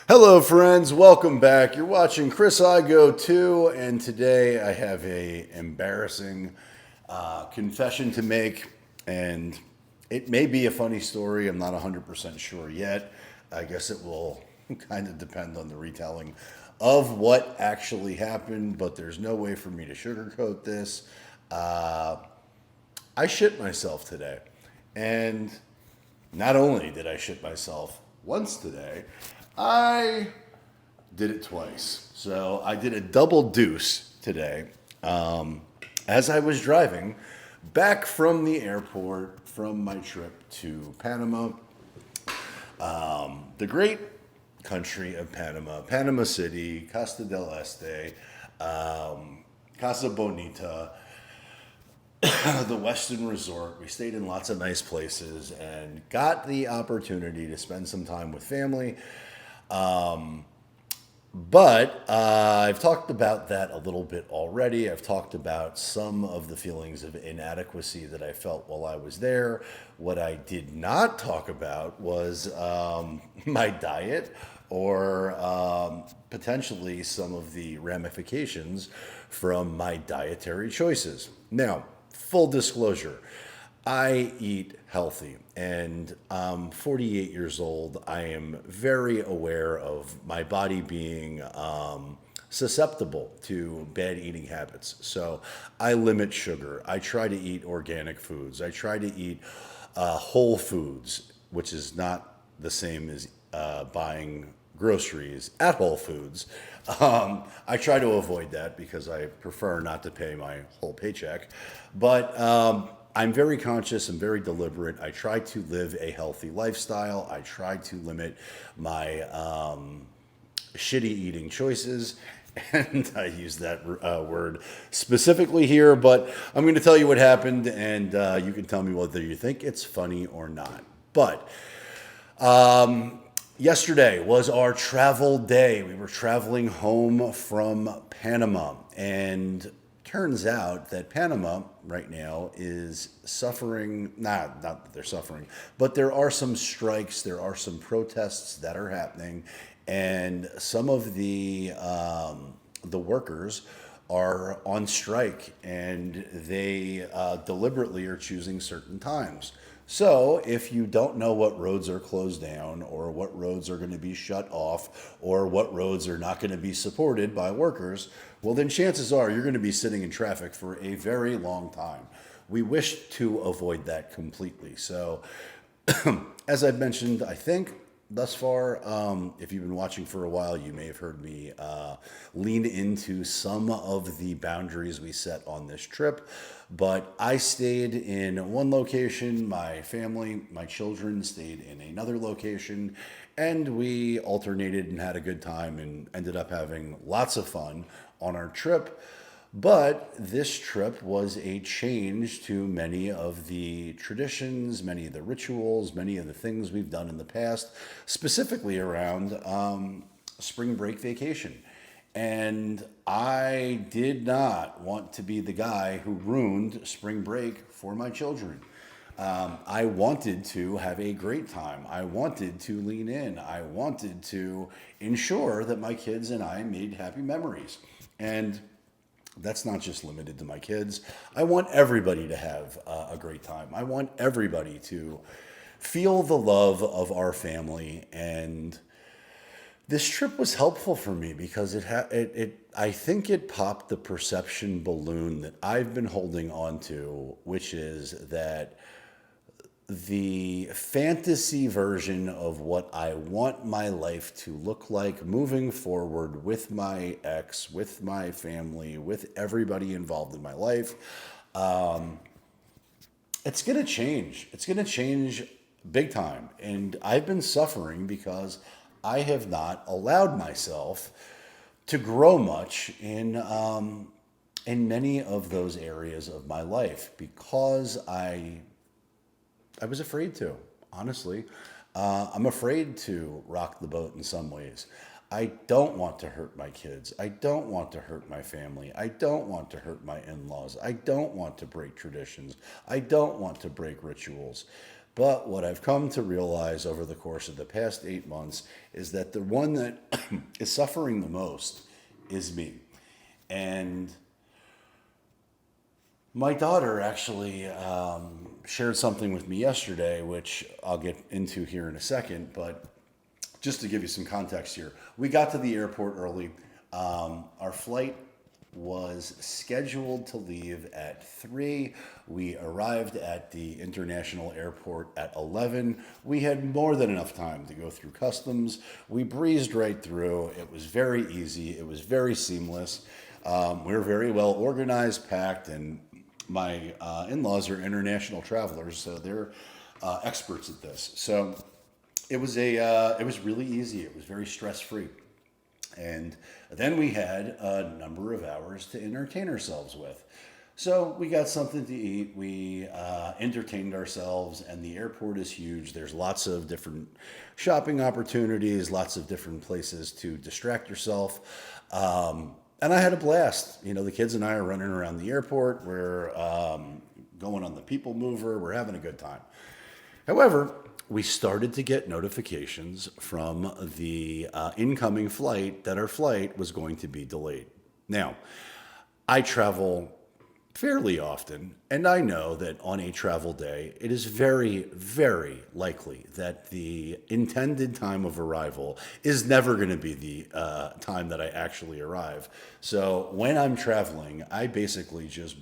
Hello, friends. Welcome back. You're watching Chris I Go 2, and today I have a embarrassing confession to make, and it may be a funny story. I'm not 100% sure yet. I guess it will kind of depend on the retelling of what actually happened, but there's no way for me to sugarcoat this. I shit myself today, and not only did I shit myself once today, I did it twice. So I did a double deuce today as I was driving back from the airport from my trip to Panama, the great country of Panama, Panama City, Costa del Este, Casa Bonita, the Western Resort. We stayed in lots of nice places and got the opportunity to spend some time with family. But I've talked about that a little bit already. I've talked about some of the feelings of inadequacy that I felt while I was there. What I did not talk about was my diet or potentially some of the ramifications from my dietary choices. Now, full disclosure, I eat healthy, and I'm 48 years old. I am very aware of my body being susceptible to bad eating habits. So I limit sugar. I try to eat organic foods. I try to eat whole foods, which is not the same as buying groceries at Whole Foods. I try to avoid that because I prefer not to pay my whole paycheck. But I'm very conscious and very deliberate. I try to live a healthy lifestyle. I try to limit my shitty eating choices. And I use that word specifically here, but I'm going to tell you what happened, and you can tell me whether you think it's funny or not. But yesterday was our travel day. We were traveling home from Panama, and turns out that Panama right now is suffering, not that they're suffering, but there are some strikes, there are some protests that are happening, and some of the workers are on strike, and they deliberately are choosing certain times. So, if you don't know what roads are closed down, or what roads are going to be shut off, or what roads are not going to be supported by workers, well, then chances are you're going to be sitting in traffic for a very long time. We wish to avoid that completely. So, as I've mentioned, I think thus far, if you've been watching for a while, you may have heard me lean into some of the boundaries we set on this trip. But I stayed in one location, my family, my children stayed in another location, and we alternated and had a good time and ended up having lots of fun on our trip. But this trip was a change to many of the traditions, many of the rituals, many of the things we've done in the past, specifically around spring break vacation. And I did not want to be the guy who ruined spring break for my children. I wanted to have a great time. I wanted to lean in. I wanted to ensure that my kids and I made happy memories. And that's not just limited to my kids. I want everybody to have a great time. I want everybody to feel the love of our family. And this trip was helpful for me because I think it popped the perception balloon that I've been holding on to, which is that the fantasy version of what I want my life to look like moving forward with my ex, with my family, with everybody involved in my life, it's going to change. It's going to change big time. And I've been suffering because I have not allowed myself to grow much in many of those areas of my life because I was afraid to, honestly. I'm afraid to rock the boat in some ways. I don't want to hurt my kids. I don't want to hurt my family. I don't want to hurt my in laws. I don't want to break traditions. I don't want to break rituals. But what I've come to realize over the course of the past 8 months is that the one that is suffering the most is me. And my daughter actually shared something with me yesterday, which I'll get into here in a second. But just to give you some context here, we got to the airport early. Our flight was scheduled to leave at 3. We arrived at the international airport at 11. We had more than enough time to go through customs. We breezed right through. It was very easy. It was very seamless. We were very well organized, packed, and my in-laws are international travelers, so they're experts at this. So it was really easy. It was very stress-free. And then we had a number of hours to entertain ourselves with. So we got something to eat. We entertained ourselves, and the airport is huge. There's lots of different shopping opportunities, lots of different places to distract yourself. And I had a blast. You know, the kids and I are running around the airport. We're going on the people mover. We're having a good time. However, we started to get notifications from the incoming flight that our flight was going to be delayed. Now, I travel fairly often, and I know that on a travel day, it is very, very likely that the intended time of arrival is never going to be the time that I actually arrive. So when I'm traveling, I basically just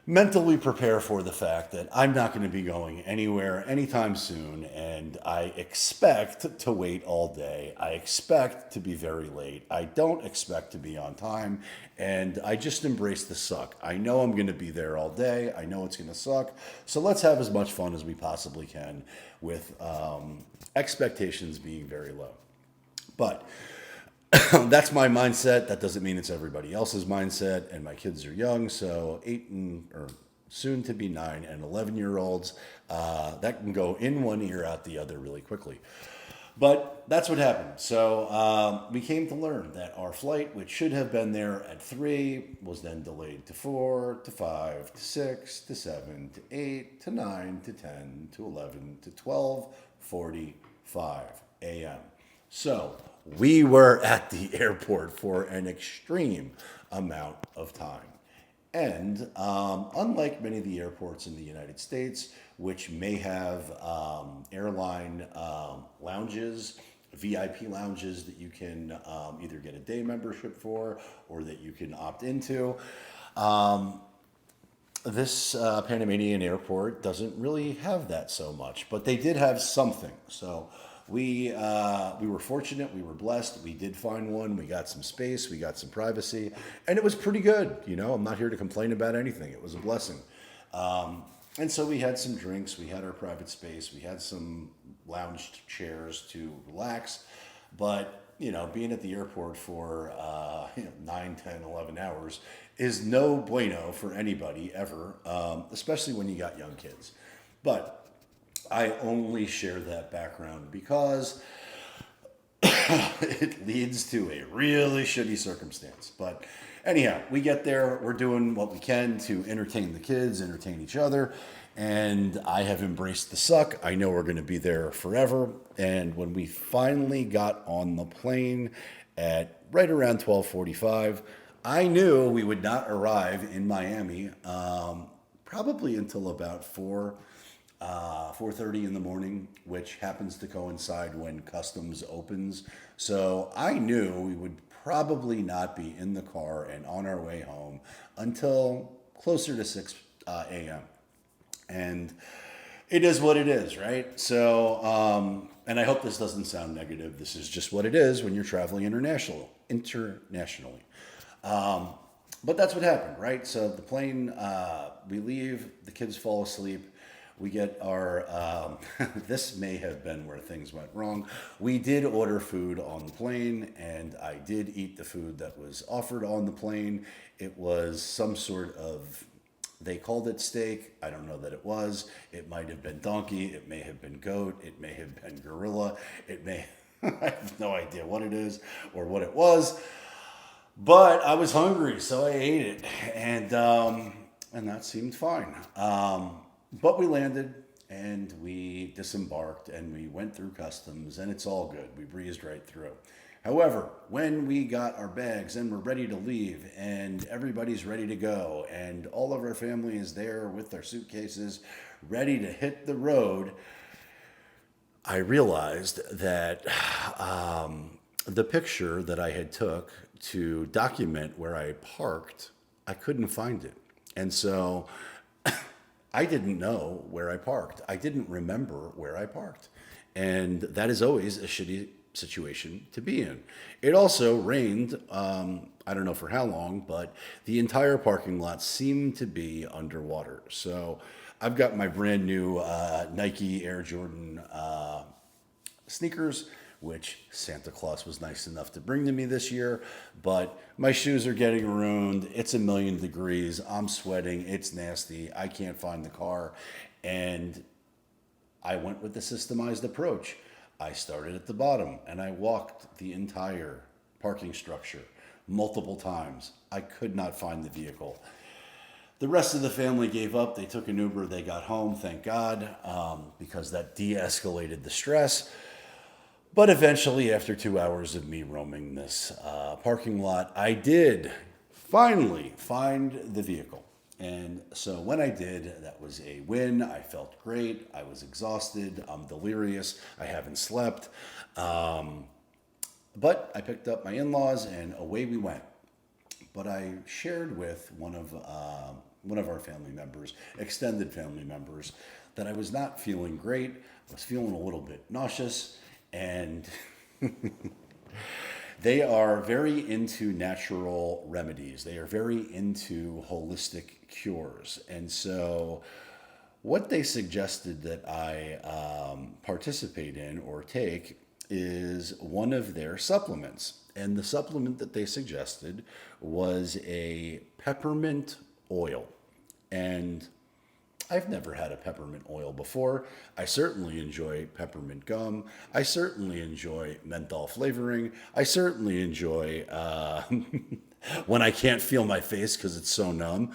mentally prepare for the fact that I'm not going to be going anywhere anytime soon, and I expect to wait all day. I expect to be very late. I don't expect to be on time, and I just embrace the suck. I know I'm going to be there all day. I know it's going to suck. So let's have as much fun as we possibly can with expectations being very low. But that's my mindset. That doesn't mean it's everybody else's mindset. And my kids are young, so or soon to be 9 and 11-year-olds, that can go in one ear out the other really quickly. But that's what happened. So we came to learn that our flight, which should have been there at 3, was then delayed to 4, to 5, to 6, to 7, to 8, to 9, to 10, to 11, to 12:45 a.m. So we were at the airport for an extreme amount of time. And unlike many of the airports in the United States, which may have airline lounges, VIP lounges that you can either get a day membership for or that you can opt into, this Panamanian airport doesn't really have that so much, but they did have something. So we were fortunate. We were blessed. We did find one. We got some space. We got some privacy, and it was pretty good. You know, I'm not here to complain about anything. It was a blessing. And so we had some drinks. We had our private space. We had some lounge chairs to relax. But you know, being at the airport for 9, 10, 11 hours is no bueno for anybody ever, especially when you got young kids. But I only share that background because it leads to a really shitty circumstance. But anyhow, we get there. We're doing what we can to entertain the kids, entertain each other. And I have embraced the suck. I know we're going to be there forever. And when we finally got on the plane at right around 12:45, I knew we would not arrive in Miami probably until about 4:30 in the morning, which happens to coincide when customs opens. So I knew we would probably not be in the car and on our way home until closer to 6 a.m. And it is what it is, right? So, and I hope this doesn't sound negative. This is just what it is when you're traveling internationally. But that's what happened, right? So the plane, we leave, the kids fall asleep. We get our, this may have been where things went wrong. We did order food on the plane, and I did eat the food that was offered on the plane. It was some sort of, they called it steak. I don't know that it was. It might have been donkey. It may have been goat. It may have been gorilla. It may, I have no idea what it is or what it was. But I was hungry, so I ate it. And that seemed fine. But we landed, and we disembarked and we went through customs, and it's all good. We breezed right through. However, when we got our bags and we're ready to leave and everybody's ready to go and all of our family is there with their suitcases ready to hit the road, I realized that the picture that I had took to document where I parked, I couldn't find it. And so I didn't know where I parked. I didn't remember where I parked. And that is always a shitty situation to be in. It also rained, I don't know for how long, but the entire parking lot seemed to be underwater. So I've got my brand new Nike Air Jordan sneakers, which Santa Claus was nice enough to bring to me this year. But my shoes are getting ruined. It's 1,000,000 degrees. I'm sweating. It's nasty. I can't find the car. And I went with the systemized approach. I started at the bottom and I walked the entire parking structure multiple times. I could not find the vehicle. The rest of the family gave up. They took an Uber. They got home, thank God, because that de escalated the stress. But eventually, after 2 hours of me roaming this parking lot, I did finally find the vehicle. And so when I did, that was a win. I felt great. I was exhausted. I'm delirious. I haven't slept. But I picked up my in-laws and away we went. But I shared with one of our family members, extended family members, that I was not feeling great. I was feeling a little bit nauseous, and they are very into natural remedies. They are very into holistic cures. And so what they suggested that I participate in or take is one of their supplements. And the supplement that they suggested was a peppermint oil. And I've never had a peppermint oil before. I certainly enjoy peppermint gum. I certainly enjoy menthol flavoring. I certainly enjoy when I can't feel my face because it's so numb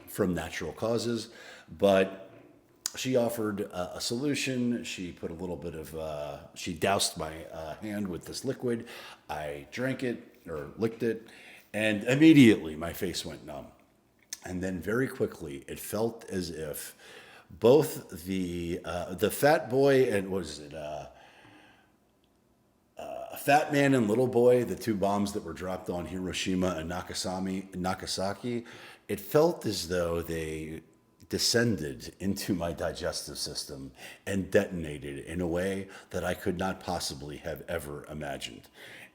from natural causes. But she offered a solution. She put a little bit of, she doused my hand with this liquid. I drank it or licked it, and immediately my face went numb. And then very quickly, it felt as if both the fat boy and what is it, Fat Man and Little Boy, the two bombs that were dropped on Hiroshima and Nagasaki, it felt as though they descended into my digestive system and detonated in a way that I could not possibly have ever imagined.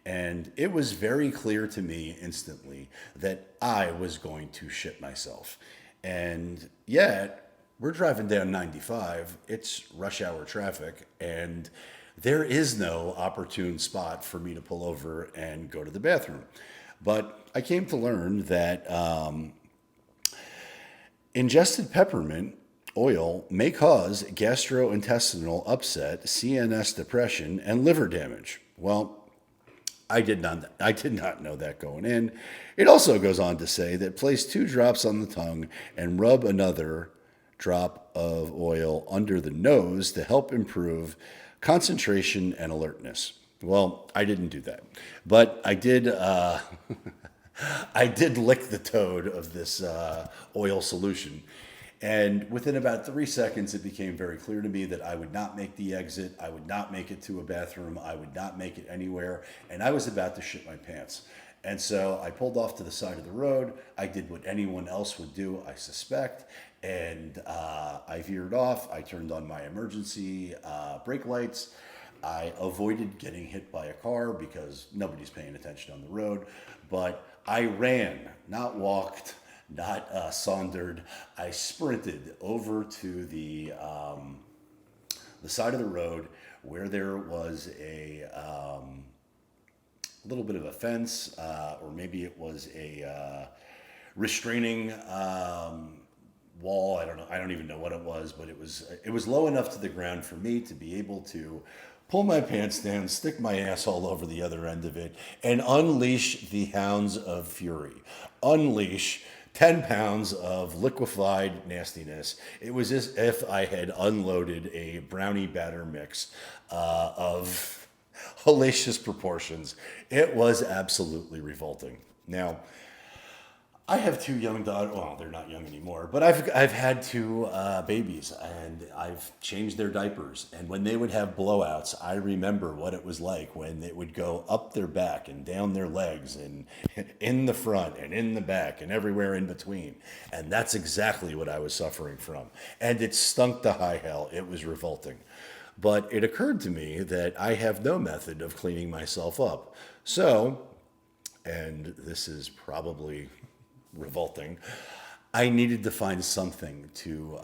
And it was very clear to me instantly that I was going to shit myself. And yet, we're driving down 95, it's rush hour traffic, and there is no opportune spot for me to pull over and go to the bathroom. But I came to learn that ingested peppermint oil may cause gastrointestinal upset, CNS depression, and liver damage. Well, I did not know that going in. It also goes on to say that place 2 drops on the tongue and rub another drop of oil under the nose to help improve concentration and alertness. Well, I didn't do that, but I did. I did lick the toad of this oil solution. And within about 3 seconds, it became very clear to me that I would not make the exit. I would not make it to a bathroom. I would not make it anywhere. And I was about to shit my pants. And so I pulled off to the side of the road. I did what anyone else would do, I suspect. And I veered off. I turned on my emergency brake lights. I avoided getting hit by a car because nobody's paying attention on the road. But I ran, not walked, not sauntered. I sprinted over to the side of the road where there was a little bit of a fence, or maybe it was a restraining wall. I don't know. I don't even know what it was, but it was low enough to the ground for me to be able to pull my pants down, stick my asshole over the other end of it, and unleash the hounds of fury. Unleash 10 pounds of liquefied nastiness. It was as if I had unloaded a brownie batter mix of hellacious proportions. It was absolutely revolting. Now, I have two young daughters. Well, they're not young anymore, but I've had two babies, and I've changed their diapers. And when they would have blowouts, I remember what it was like when it would go up their back and down their legs, and in the front and in the back and everywhere in between. And that's exactly what I was suffering from. And it stunk to high hell. It was revolting. But it occurred to me that I have no method of cleaning myself up. So, and this is probably revolting, I needed to find something to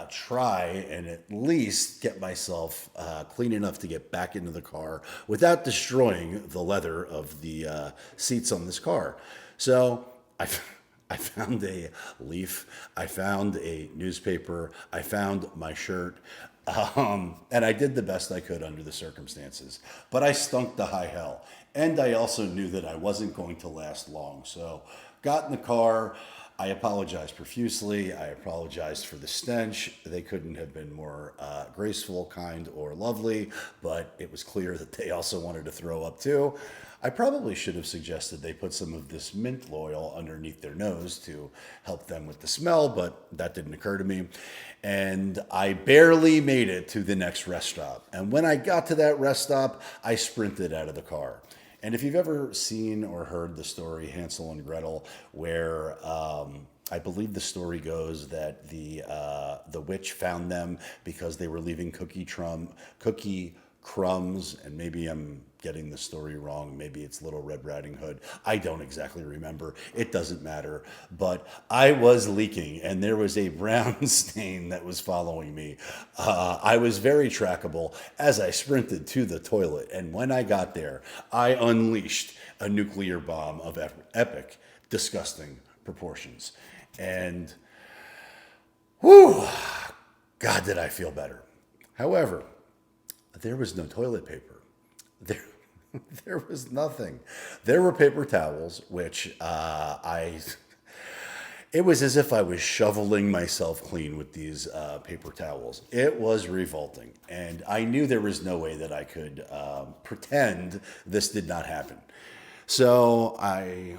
try and at least get myself clean enough to get back into the car without destroying the leather of the seats on this car. So I found a leaf, I found a newspaper, I found my shirt, and I did the best I could under the circumstances. But I stunk to high hell. And I also knew that I wasn't going to last long. So got in the car. I apologized profusely. I apologized for the stench. They couldn't have been more graceful, kind, or lovely, but it was clear that they also wanted to throw up too. I probably should have suggested they put some of this mint oil underneath their nose to help them with the smell, but that didn't occur to me. And I barely made it to the next rest stop. And when I got to that rest stop, I sprinted out of the car. And if you've ever seen or heard the story Hansel and Gretel, where I believe the story goes that the witch found them because they were leaving cookie crumbs, and maybe I'm getting the story wrong. Maybe it's Little Red Riding Hood. I don't exactly remember. It doesn't matter. But I was leaking, and there was a brown stain that was following me. I was very trackable as I sprinted to the toilet. And when I got there, I unleashed a nuclear bomb of epic, disgusting proportions. And, whew, God, did I feel better. However, there was no toilet paper. There was nothing. There were paper towels, which it was as if I was shoveling myself clean with these paper towels. It was revolting. And I knew there was no way that I could pretend this did not happen. So I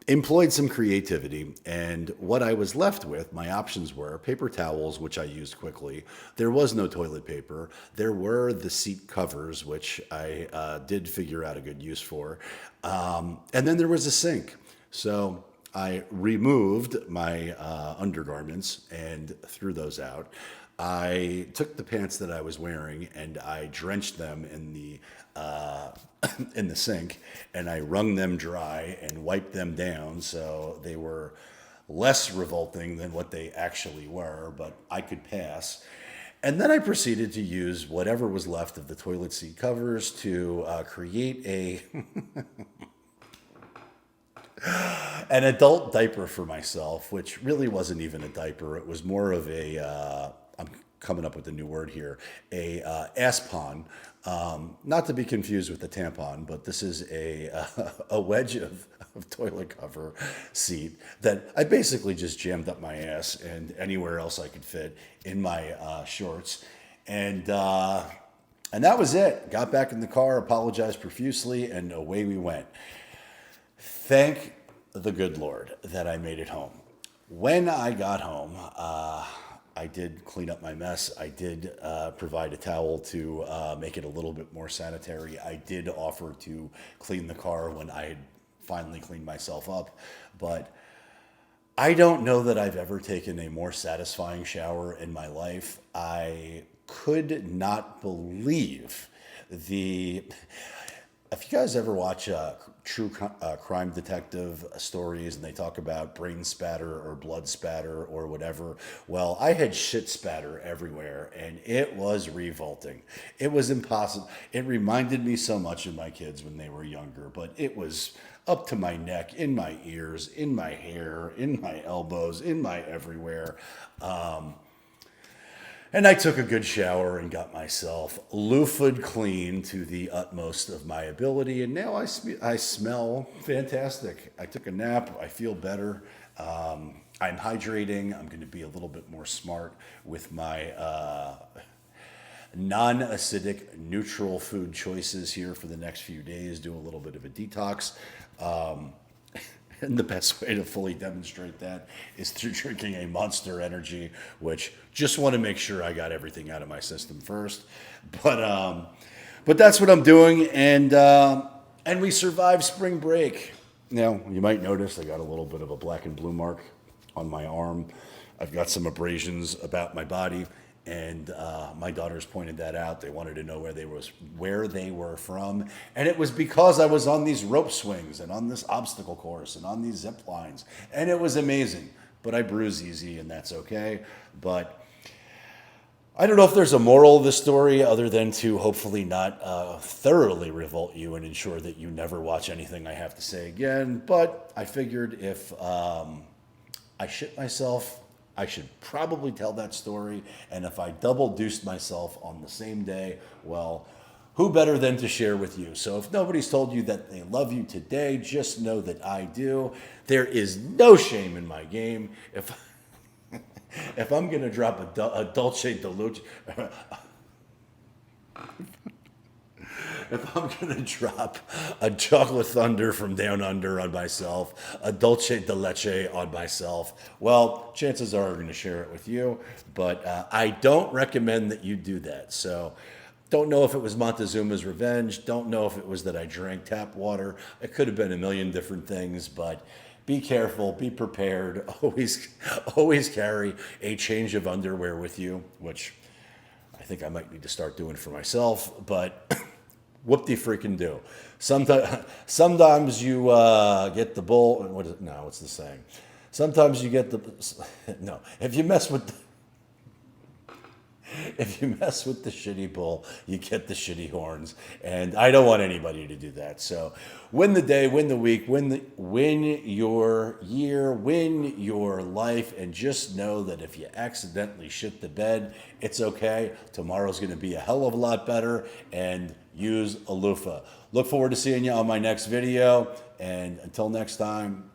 employed some creativity, and what I was left with, my options were paper towels, which I used quickly. There was no toilet paper. There were the seat covers, which I did figure out a good use for. And then there was a sink. So I removed my undergarments and threw those out. I took the pants that I was wearing and I drenched them in the sink, and I wrung them dry and wiped them down so they were less revolting than what they actually were, but I could pass. And then I proceeded to use whatever was left of the toilet seat covers to create an adult diaper for myself, which really wasn't even a diaper. It was more of I'm coming up with a new word here, a aspon. Not to be confused with the tampon, but this is a wedge of toilet cover seat that I basically just jammed up my ass and anywhere else I could fit in my shorts. And that was it. Got back in the car, apologized profusely, and away we went. Thank the good Lord that I made it home. When I got home, I did clean up my mess. I did provide a towel to make it a little bit more sanitary. I did offer to clean the car when I had finally cleaned myself up. But I don't know that I've ever taken a more satisfying shower in my life. I could not believe If you guys ever watch true crime detective stories and they talk about brain spatter or blood spatter or whatever, well, I had shit spatter everywhere and it was revolting. It was impossible. It reminded me so much of my kids when they were younger, but it was up to my neck, in my ears, in my hair, in my elbows, in my everywhere. And I took a good shower and got myself loofah'd clean to the utmost of my ability. And now I smell fantastic. I took a nap. I feel better. I'm hydrating. I'm going to be a little bit more smart with my non-acidic, neutral food choices here for the next few days. Do a little bit of a detox. And the best way to fully demonstrate that is through drinking a Monster Energy, which just want to make sure I got everything out of my system first. But that's what I'm doing, and we survived spring break. Now, you might notice I got a little bit of a black and blue mark on my arm. I've got some abrasions about my body, and my daughters pointed that out. They wanted to know where they were from, and it was because I was on these rope swings and on this obstacle course and on these zip lines, and it was amazing. But I bruise easy, and that's okay. But I don't know if there's a moral of the story other than to hopefully not thoroughly revolt you and ensure that you never watch anything I have to say again. But I figured if I shit myself, I should probably tell that story. And if I double deuced myself on the same day, well, who better than to share with you? So if nobody's told you that they love you today, just know that I do. There is no shame in my game. If I'm going to drop a Dulce de Leche, if I'm going to drop a chocolate thunder from down under on myself, a dulce de leche on myself, well, chances are I'm going to share it with you. But I don't recommend that you do that. So don't know if it was Montezuma's revenge. Don't know if it was that I drank tap water. It could have been a million different things, but be careful, be prepared. Always carry a change of underwear with you, which I think I might need to start doing for myself, but whoop-de-freaking do. Sometimes you get the bull. No, it's the same. Sometimes you get the no. If you mess with the shitty bull, you get the shitty horns, and I don't want anybody to do that. So, win the day, win the week, win your year, win your life, and just know that if you accidentally shit the bed, it's okay. Tomorrow's going to be a hell of a lot better, and use a loofah. Look forward to seeing you on my next video, and until next time,